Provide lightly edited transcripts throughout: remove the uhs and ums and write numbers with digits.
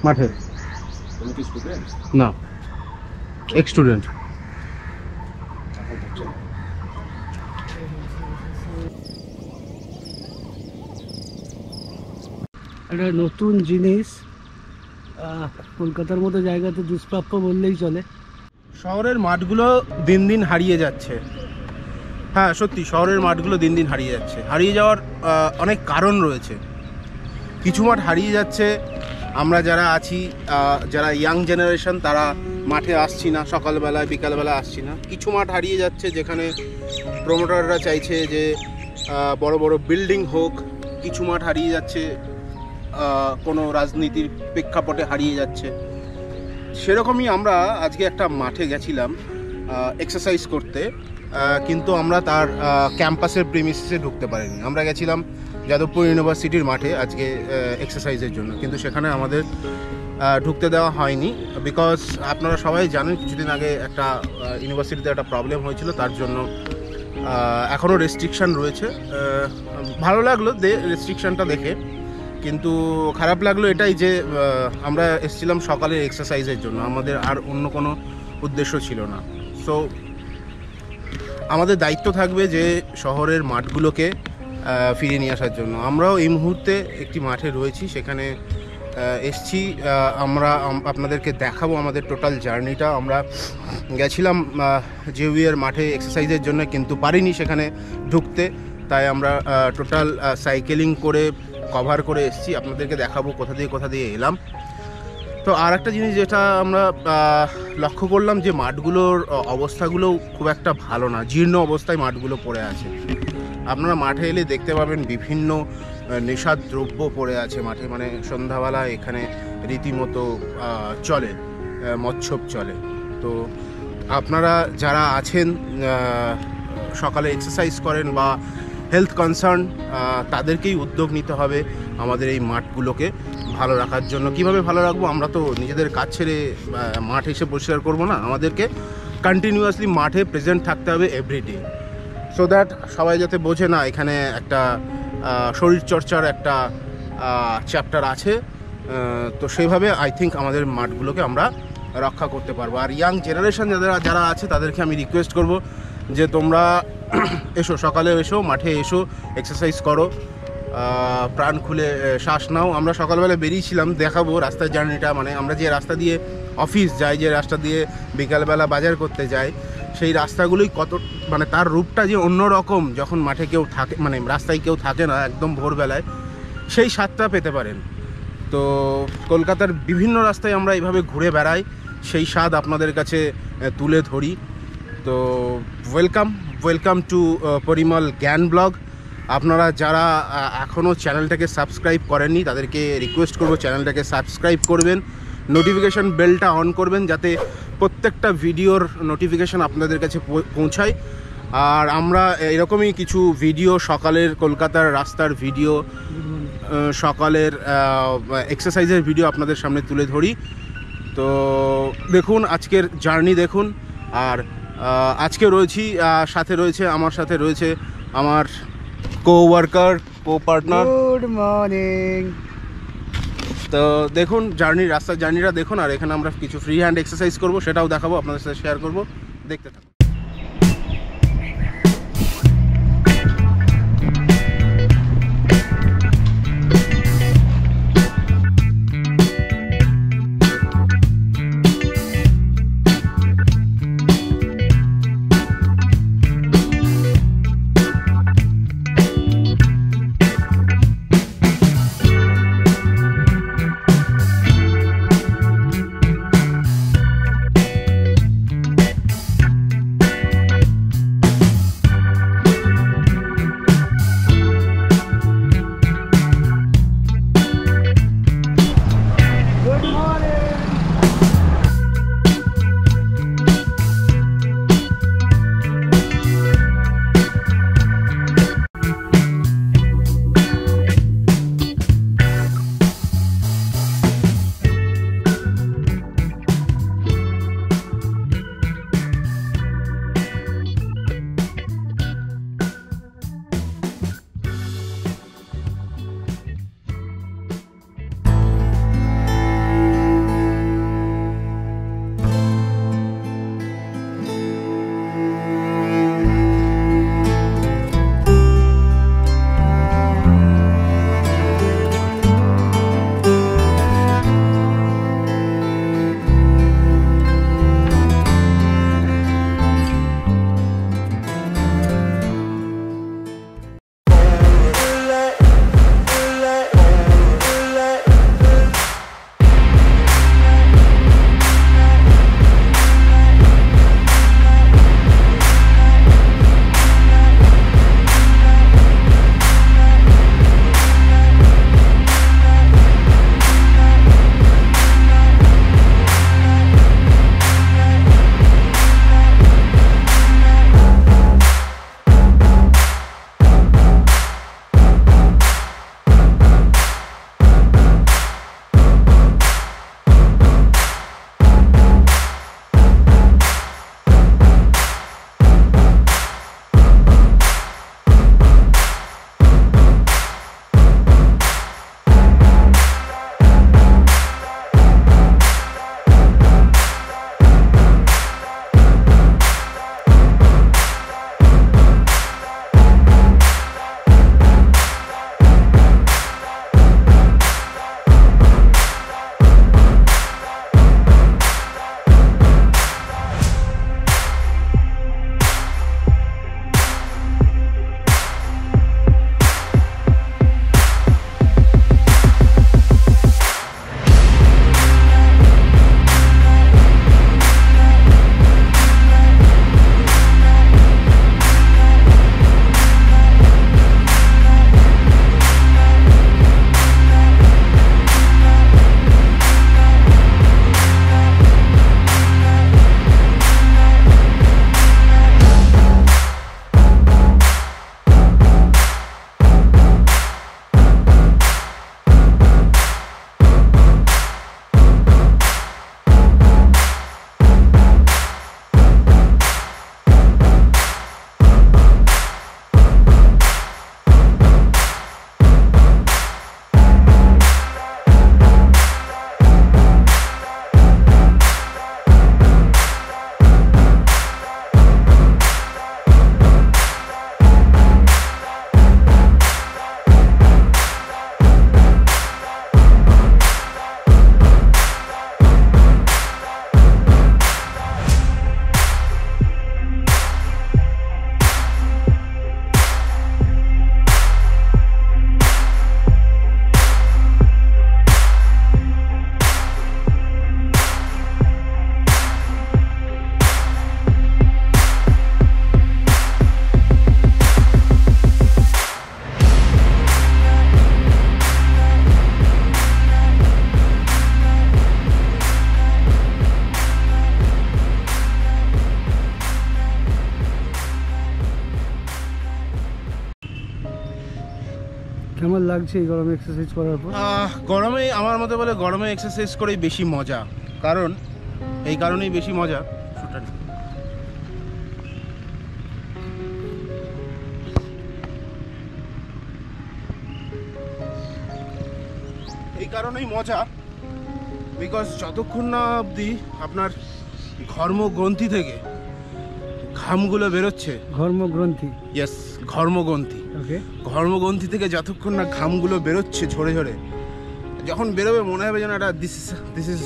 মাঠে। তুমি কি স্টুডেন্ট? না, এক্স স্টুডেন্ট। একটা নতুন জিনিস, কলকাতার মতো জায়গাতে দুষ্প্রাপ্য বললেই চলে। শহরের মাঠগুলো দিন দিন হারিয়ে যাচ্ছে। হ্যাঁ সত্যি, শহরের মাঠগুলো দিন দিন হারিয়ে যাচ্ছে। হারিয়ে যাওয়ার অনেক কারণ রয়েছে। কিছু মাঠ হারিয়ে যাচ্ছে, আমরা যারা আছি, যারা ইয়াং জেনারেশন, তারা মাঠে আসছি না, সকালবেলায় বিকালবেলা আসছি না। কিছু মাঠ হারিয়ে যাচ্ছে যেখানে প্রমোটাররা চাইছে যে বড় বড় বিল্ডিং হোক। কিছু মাঠ হারিয়ে যাচ্ছে কোনো রাজনীতির প্রেক্ষাপটে হারিয়ে যাচ্ছে। সেরকমই আমরা আজকে একটা মাঠে গেছিলাম এক্সারসাইজ করতে, কিন্তু আমরা তার ক্যাম্পাসের প্রিমিসিসে ঢুকতে পারিনি। আমরা গেছিলাম যাদবপুর ইউনিভার্সিটির মাঠে আজকে এক্সারসাইজের জন্য, কিন্তু সেখানে আমাদের ঢুকতে দেওয়া হয়নি। বিকজ আপনারা সবাই জানেন কিছুদিন আগে একটা ইউনিভার্সিটিতে একটা প্রবলেম হয়েছিল, তার জন্য এখনও রেস্ট্রিকশান রয়েছে। ভালো লাগলো রেস্ট্রিকশানটা দেখে, কিন্তু খারাপ লাগলো এটাই যে আমরা এসেছিলাম সকালের এক্সারসাইজের জন্য, আমাদের আর অন্য কোনো উদ্দেশ্য ছিল না। সো আমাদের দায়িত্ব থাকবে যে শহরের মাঠগুলোকে ফিরিয়ে নিয়ে আসার জন্য। আমরাও এই মুহূর্তে একটি মাঠে রয়েছি, সেখানে এসছি। আমরা আপনাদেরকে দেখাবো আমাদের টোটাল জার্নিটা। আমরা গেছিলাম জেভিয়ার মাঠে এক্সারসাইজের জন্য, কিন্তু পারিনি সেখানে ঢুকতে, তাই আমরা টোটাল সাইকেলিং করে কভার করে এসেছি। আপনাদেরকে দেখাবো কোথা দিয়ে এলাম। তো আর একটা জিনিস যেটা আমরা লক্ষ্য করলাম, যে মাঠগুলোর অবস্থাগুলো খুব একটা ভালো না, জীর্ণ অবস্থায় মাঠগুলো পড়ে আছে। আপনারা মাঠে এলে দেখতে পাবেন বিভিন্ন নেশার দ্রব্য পড়ে আছে মাঠে, মানে সন্ধ্যাবেলা এখানে রীতিমতো চলে, মৎসব চলে। তো আপনারা যারা আছেন, সকালে এক্সারসাইজ করেন বা হেলথ কনসার্ন, তাদেরকেই উদ্যোগ নিতে হবে আমাদের এই মাঠগুলোকে ভালো রাখার জন্য। কিভাবে ভালো রাখবো? আমরা তো নিজেদের কাজ ছেড়ে মাঠ এসে পরিষ্কার করবো না, আমাদেরকে কন্টিনিউয়াসলি মাঠে প্রেজেন্ট থাকতে হবে এভরিডে, সো দ্যাট সবাই যাতে বোঝে না এখানে একটা শরীরচর্চার একটা চ্যাপ্টার আছে। তো সেইভাবে আই থিঙ্ক আমাদের মাঠগুলোকে আমরা রক্ষা করতে পারবো। আর ইয়াং জেনারেশন যারা আছে তাদেরকে আমি রিকোয়েস্ট করব যে তোমরা এসো, সকালে এসো, মাঠে এসো, এক্সারসাইজ করো, প্রাণ খুলে শ্বাস নাও। আমরা সকালবেলা বেরিয়েছিলাম, দেখাবো রাস্তার জার্নিটা, মানে আমরা যে রাস্তা দিয়ে অফিস যাই, যে রাস্তা দিয়ে বিকালবেলা বাজার করতে যাই, সেই রাস্তাগুলোই কত, মানে তার রূপটা যে অন্যরকম যখন মাঠে কেউ থাকে, মানে রাস্তায় কেউ থাকে না একদম ভোরবেলায়, সেই স্বাদটা পেতে পারেন। তো কলকাতার বিভিন্ন রাস্তায় আমরা এইভাবে ঘুরে বেড়াই, সেই স্বাদ আপনাদের কাছে তুলে ধরি। তো ওয়েলকাম টু পরিমল জ্ঞান ব্লগ। আপনারা যারা এখনও চ্যানেলটাকে সাবস্ক্রাইব করেননি, তাদেরকে রিকোয়েস্ট করব চ্যানেলটাকে সাবস্ক্রাইব করবেন, নোটিফিকেশান বেলটা অন করবেন, যাতে প্রত্যেকটা ভিডিওর নোটিফিকেশান আপনাদের কাছে পৌঁছায়। আর আমরা এরকমই কিছু ভিডিও, সকালের কলকাতার রাস্তার ভিডিও, সকালের এক্সারসাইজের ভিডিও আপনাদের সামনে তুলে ধরি। তো দেখুন আজকের জার্নি দেখুন। আর আজকে আমার সাথে রয়েছে আমার কো পার্টনার। Good morning. তো দেখুন রাস্তার জার্নিটা দেখুন। আর এখানে আমরা কিছু ফ্রি হ্যান্ড এক্সারসাইজ করবো, সেটাও দেখাবো, আপনাদের সাথে শেয়ার করবো, দেখতে থাকুন। কেমন লাগছে এই গরমে এক্সারসাইজ করার পর? গরমে আমার মতে বলে গরমে এক্সারসাইজ করেই বেশি মজা, কারণ এই কারণেই বেশি মজা এই কারণেই মজা বিকজ যতক্ষণ না অবধি আপনার ঘর্মগ্রন্থি থেকে ঘামগুলো বেরোচ্ছে, ঘর্মগ্রন্থি, ইয়েস ঘর্মগ্রন্থি, ওকে, ঘর্মগ্রন্থি থেকে যতক্ষণ না ঘামগুলো বেরোচ্ছে ঝরে ঝরে, যখন বেরোবে মনে হবে যেন এটা দিস ইজ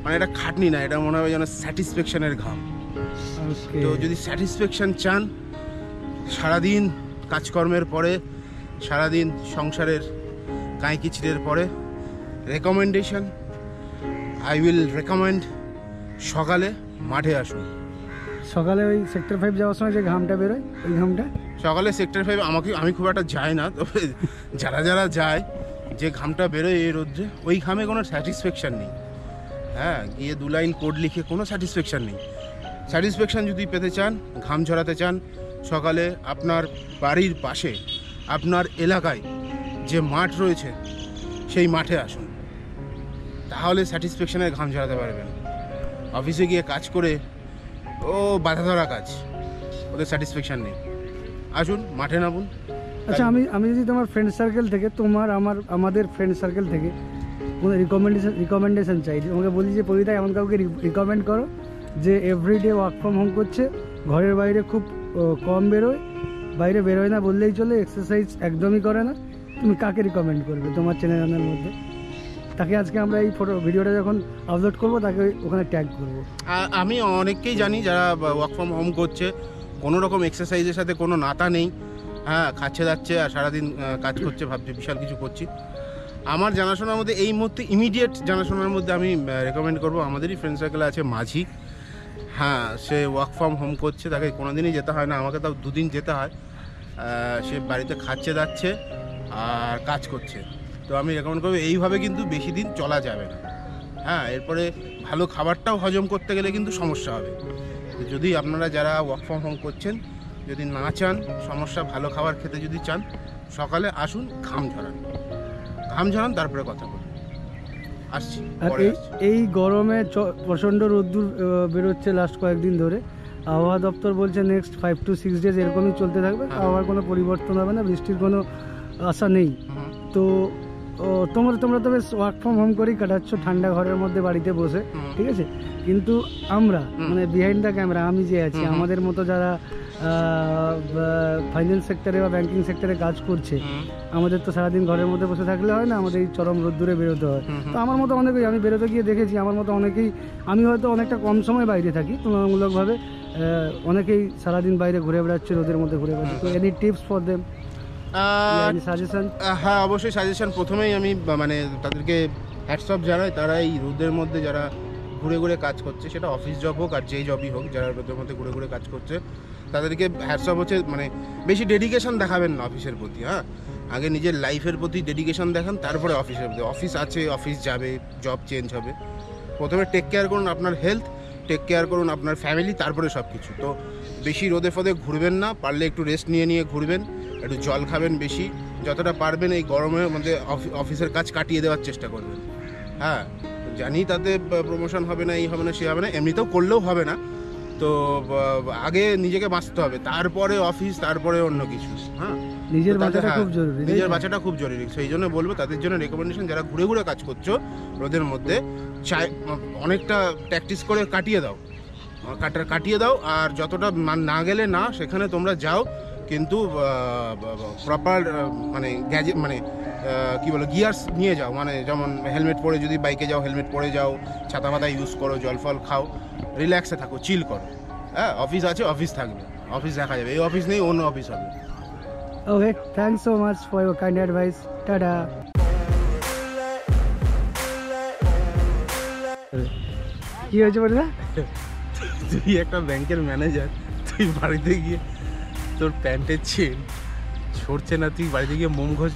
মানে এটা খাটনি না, এটা মনে হবে যেন স্যাটিসফ্যাকশনের ঘাম। তো যদি স্যাটিসফ্যাকশন চান সারাদিন কাজকর্মের পরে, সারাদিন সংসারের কাঁইকিচিরের পরে, রেকমেন্ডেশন আই উইল রেকমেন্ড সকালে মাঠে আসুন। সকালে ওই সেক্টর 5 যাওয়ার সময় যে ঘামটা বেরোয়, ওই ঘামটা সকালে সেক্টর 5 আমি খুব একটা যাই না, তবে যারা যারা যায় যে ঘামটা বেরোয় এই রোদ্রে, ওই ঘামে কোনো স্যাটিসফ্যাকশান নেই। হ্যাঁ, গিয়ে 2 লাইন কোড লিখে কোনো স্যাটিসফ্যাকশান নেই। স্যাটিসফ্যাকশান যদি পেতে চান, ঘাম ঝরাতে চান, সকালে আপনার বাড়ির পাশে আপনার এলাকায় যে মাঠ রয়েছে সেই মাঠে আসুন, তাহলে স্যাটিসফ্যাকশানের ঘাম ঝরাতে পারবেন। অফিসে গিয়ে কাজ করে ও বাধা ধরা কাজ, ওদের স্যাটিসফ্যাকশান নেই। আসুন মাঠে নামুন। আচ্ছা, আমি যদি তোমার ফ্রেন্ড সার্কেল থেকে, আমাদের ফ্রেন্ড সার্কেল থেকে কোনো রিকমেন্ডেশন চাই, তোমাকে বলি যে পরিতা এমন কাউকে রিকমেন্ড করো যে এভরিডে ওয়ার্ক ফ্রম হোম করছে, ঘরের বাইরে খুব কম বেরোয়, বাইরে বেরোয় না বললেই চলে, এক্সারসাইজ একদমই করে না, তুমি কাকে রিকমেন্ড করবে তোমার চ্যানেলের মধ্যে? তাকে আজকে আমরা এই ভিডিওটা যখন আপলোড করবো তাকে ওখানে ট্যাগ করবো। আমি অনেককেই জানি যারা ওয়ার্ক ফ্রম হোম করছে, কোনো রকম এক্সারসাইজের সাথে কোনো নাতা নেই, হ্যাঁ খাচ্ছে যাচ্ছে আর সারাদিন কাজ করছে, ভাবছে বিশাল কিছু করছি। আমার জানাশোনার মধ্যে এই মুহূর্তে ইমিডিয়েট জানাশোনার মধ্যে আমি রেকমেন্ড করবো, আমাদেরই ফ্রেন্ড সার্কেলে আছে মাঝি। হ্যাঁ, সে ওয়ার্ক ফ্রম হোম করছে, তাকে কোনো দিনই যেতে হয় না, আমাকে তাও 2 দিন যেতে হয়। সে বাড়িতে খাচ্ছে যাচ্ছে আর কাজ করছে। তো আমি রেকমেন্ড করবো, এইভাবে কিন্তু বেশি দিন চলা যাবে না। হ্যাঁ, এরপরে ভালো খাবারটাও হজম করতে গেলে কিন্তু সমস্যা হবে। যদি আপনারা যারা ওয়ার্ক ফ্রম হোম করছেন, যদি না চান সমস্যা, ভালো খাবার খেতে যদি চান, সকালে আসুন, ঘাম ঝরান, তারপরে কথা বলুন। আসছি। আর এই গরমে প্রচণ্ড রোদ্দুর বেরোচ্ছে লাস্ট কয়েকদিন ধরে, আবহাওয়া দপ্তর বলছে নেক্সট 5 to 6 ডেজ এরকমই চলতে থাকবে, আবহাওয়ার কোনো পরিবর্তন হবে না, বৃষ্টির কোনো আশা নেই। তো তোমরা তো বেশ ওয়ার্ক ফ্রম হোম করেই কাটাচ্ছ ঠান্ডা ঘরের মধ্যে বাড়িতে বসে, ঠিক আছে, কিন্তু আমরা মানে বিহাইন্ড দ্য ক্যামেরা আমি যে আছি, আমাদের মতো যারা ফাইন্যান্স সেক্টরে বা ব্যাংকিং সেক্টরে কাজ করছে, আমাদের তো সারাদিন ঘরের মধ্যে বসে থাকলে হয় না, আমাদের এই চরম রোদ্দুরে বেরোতে হয়। তো আমার মতো অনেকেই, আমি বেরোতে গিয়ে দেখেছি আমার মতো অনেকেই, আমি হয়তো অনেকটা কম সময় বাইরে থাকি তুলনামূলকভাবে, অনেকেই সারাদিন বাইরে ঘুরে বেড়াচ্ছে, রোদের মধ্যে ঘুরে বেড়াচ্ছে। তো any tips for them, suggestion? হ্যাঁ, অবশ্যই সাজেশন। প্রথমেই আমি মানে তাদেরকে হ্যাটস অফ জানাই, তারা এই রোদের মধ্যে যারা ঘুরে ঘুরে কাজ করছে, সেটা অফিস জব হোক আর যেই জবই হোক, যারা রোদের মধ্যে ঘুরে ঘুরে কাজ করছে তাদেরকে হ্যাটস অফ হচ্ছে। মানে বেশি ডেডিকেশন দেখাবেন না অফিসের প্রতি। হ্যাঁ, আগে নিজের লাইফের প্রতি ডেডিকেশন দেখান, তারপরে অফিসের প্রতি। অফিস আছে, অফিস যাবে, জব চেঞ্জ হবে, প্রথমে টেক কেয়ার করুন আপনার হেলথ, টেক কেয়ার করুন আপনার ফ্যামিলি, তারপরে সব কিছু। তো বেশি রোদে ফদে ঘুরবেন না, পারলে একটু রেস্ট নিয়ে ঘুরবেন, একটু জল খাবেন বেশি, যতটা পারবেন এই গরমের মধ্যে অফিসের কাজ কাটিয়ে দেওয়ার চেষ্টা করবেন। হ্যাঁ, জানি তাতে প্রমোশন হবে না, এই হবে না, সে হবে না, এমনিতেও করলেও হবে না। তো আগে নিজেকে বাঁচতে হবে, তারপরে অফিস, তারপরে অন্য কিছু। হ্যাঁ, নিজের বাঁচাটা খুব জরুরি, নিজের বাঁচাটা খুব জরুরি। সেই জন্য বলবো তাদের জন্য রেকমেন্ডেশন, যারা ঘুরে ঘুরে কাজ করছো রোদের মধ্যে, অনেকটা প্র্যাকটিস করে কাটিয়ে দাও, আর যতটা না গেলে না, সেখানে তোমরা যাও, কিন্তু প্রপার মানে গ্যাজেট মানে কী বলো গিয়ার্স নিয়ে যাও, মানে যেমন হেলমেট পরে যদি বাইকে যাও হেলমেট পরে যাও, ছাতা মাথা ইউজ করো, জল ফল খাও, রিল্যাক্সে থাকো, চিল করো। হ্যাঁ, অফিস আছে, অফিস থাকবে, অফিস দেখা যাবে, এই অফিস নেই অন্য অফিস হবে। Okay, thanks so much for your kind advice, tata. কি হয়েছে বলে না, তুই একটা ব্যাংকের ম্যানেজার, তুই বাড়িতে গিয়ে তোর প্যান্টের চেন ছড়ছে না, তুই বাড়িতে গিয়ে মোম ঘষ